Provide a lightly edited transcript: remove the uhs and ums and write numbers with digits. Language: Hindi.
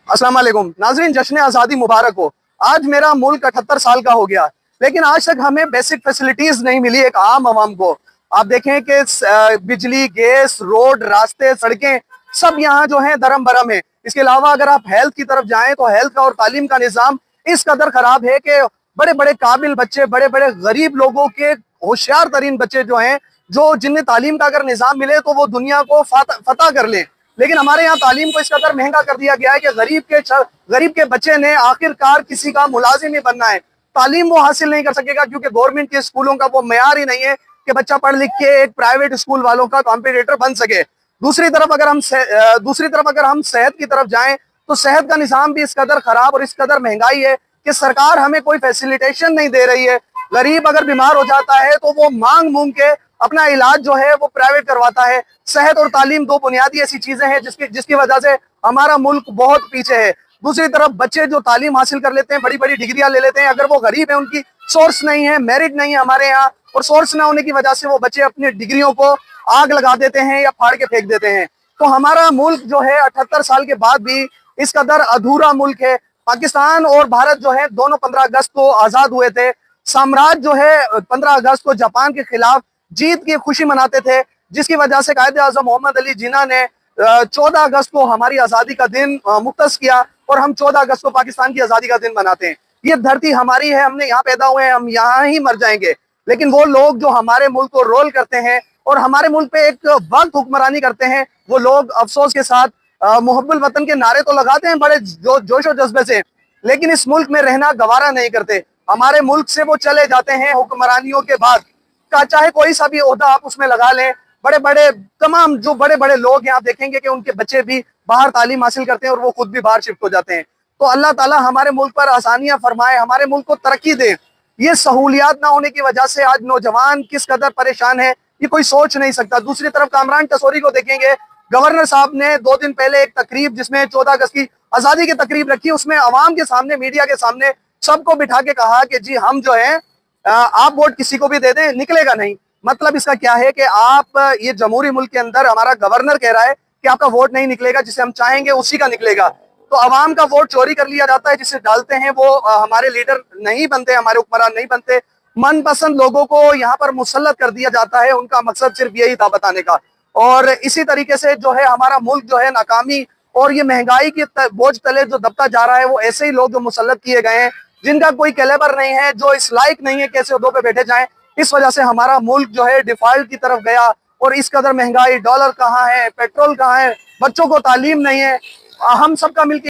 अस्सलाम वालेकुम नाजरीन, जश्न आज़ादी मुबारक हो। आज मेरा मुल्क 78 साल का हो गया, लेकिन आज तक हमें बेसिक फैसिलिटीज नहीं मिली एक आम आवाम को। आप देखें कि बिजली, गैस, रोड, रास्ते, सड़कें सब यहाँ जो है दरम बरम है। इसके अलावा अगर आप हेल्थ की तरफ जाएं तो हेल्थ का और तालीम का निज़ाम इस कदर खराब है कि बड़े बड़े काबिल बच्चे, बड़े बड़े गरीब लोगों के होशियार तरीन बच्चे जो हैं, जो जिन्हें तालीम का अगर निज़ाम मिले तो वो दुनिया को फतह कर ले, लेकिन हमारे यहाँ तालीम को इस कदर महंगा कर दिया गया है कि गरीब के बच्चे ने आखिरकार किसी का मुलाजिम ही बनना है। तालीम वो हासिल नहीं कर सकेगा क्योंकि गवर्नमेंट के स्कूलों का वो मेयार ही नहीं है कि बच्चा पढ़ लिख के एक प्राइवेट स्कूल वालों का कॉम्पिटिटर बन सके। दूसरी तरफ अगर हम सेहत की तरफ जाएं तो सेहत का निज़ाम भी इस कदर खराब और इस कदर महंगाई है कि सरकार हमें कोई फैसिलिटेशन नहीं दे रही है। गरीब अगर बीमार हो जाता है तो वो मांग मूंग के अपना इलाज जो है वो प्राइवेट करवाता है। सेहत और तालीम दो बुनियादी ऐसी चीजें हैं जिसकी वजह से हमारा मुल्क बहुत पीछे है। दूसरी तरफ बच्चे जो तालीम हासिल कर लेते हैं, बड़ी बड़ी डिग्रियां ले लेते हैं, अगर वो गरीब है, उनकी सोर्स नहीं है, मेरिट नहीं है हमारे यहाँ, और सोर्स ना होने की वजह से वो बच्चे अपनी डिग्रियों को आग लगा देते हैं या फाड़ के फेंक देते हैं। तो हमारा मुल्क जो है 78 साल के बाद भी इस कदर अधूरा मुल्क है। पाकिस्तान और भारत जो है दोनों 15 अगस्त को आजाद हुए थे। साम्राज्य जो है 15 अगस्त को जापान के खिलाफ जीत की खुशी मनाते थे, जिसकी वजह से कायदे आज़म मोहम्मद अली जिन्ना ने 14 अगस्त को हमारी आज़ादी का दिन मुख्तस किया और हम 14 अगस्त को पाकिस्तान की आज़ादी का दिन मनाते हैं। ये धरती हमारी है, हमने यहाँ पैदा हुए हैं, हम यहाँ ही मर जाएंगे। लेकिन वो लोग जो हमारे मुल्क को रोल करते हैं और हमारे मुल्क पे एक वक्त हुक्मरानी करते हैं, वो लोग अफसोस के साथ मुहब्बुल वतन के नारे तो लगाते हैं बड़े जोशो जज्बे से, लेकिन इस मुल्क में रहना गवारा नहीं करते। हमारे मुल्क से वो चले जाते हैं हुक्मरानियों के बाद का, चाहे कोई सा भी ओहदा आप उसमें लगा लें। बड़े बड़े तमाम जो बड़े बड़े लोग हैं, आप देखेंगे कि उनके बच्चे भी बाहर तालीम हासिल करते हैं और वो खुद भी बाहर शिफ्ट हो जाते हैं। तो अल्लाह ताला हमारे मुल्क पर आसानियां फरमाए, हमारे मुल्क को तरक्की दे। ये सहूलियात ना होने की वजह से आज नौजवान किस कदर परेशान है ये कोई सोच नहीं सकता। दूसरी तरफ कामरान टसोरी को देखेंगे, गवर्नर साहब ने 2 दिन पहले एक तकरीब जिसमें 14 अगस्त की आजादी की तकरीब रखी, उसमें अवाम के सामने, मीडिया के सामने सबको बिठा के कहा कि जी हम जो है आप वोट किसी को भी दे दें, निकलेगा नहीं। मतलब इसका क्या है कि आप ये जमहूरी मुल्क के अंदर हमारा गवर्नर कह रहा है कि आपका वोट नहीं निकलेगा, जिसे हम चाहेंगे उसी का निकलेगा। तो अवाम का वोट चोरी कर लिया जाता है, जिसे डालते हैं वो हमारे लीडर नहीं बनते, हमारे हुक्मरान नहीं बनते। मनपसंद लोगों को यहाँ पर मुसल्लत कर दिया जाता है, उनका मकसद सिर्फ यही था बताने का। और इसी तरीके से जो है हमारा मुल्क जो है नाकामी और ये महंगाई के बोझ तले जो दबता जा रहा है, वो ऐसे ही लोग जो मुसल्लत किए गए हैं, जिनका कोई कैलेबर नहीं है, जो इस लायक नहीं है कैसे उहदों पे बैठे जाएं। इस वजह से हमारा मुल्क जो है डिफॉल्ट की तरफ गया और इस कदर महंगाई, डॉलर कहाँ है, पेट्रोल कहाँ है, बच्चों को तालीम नहीं है। हम सबका मिलकर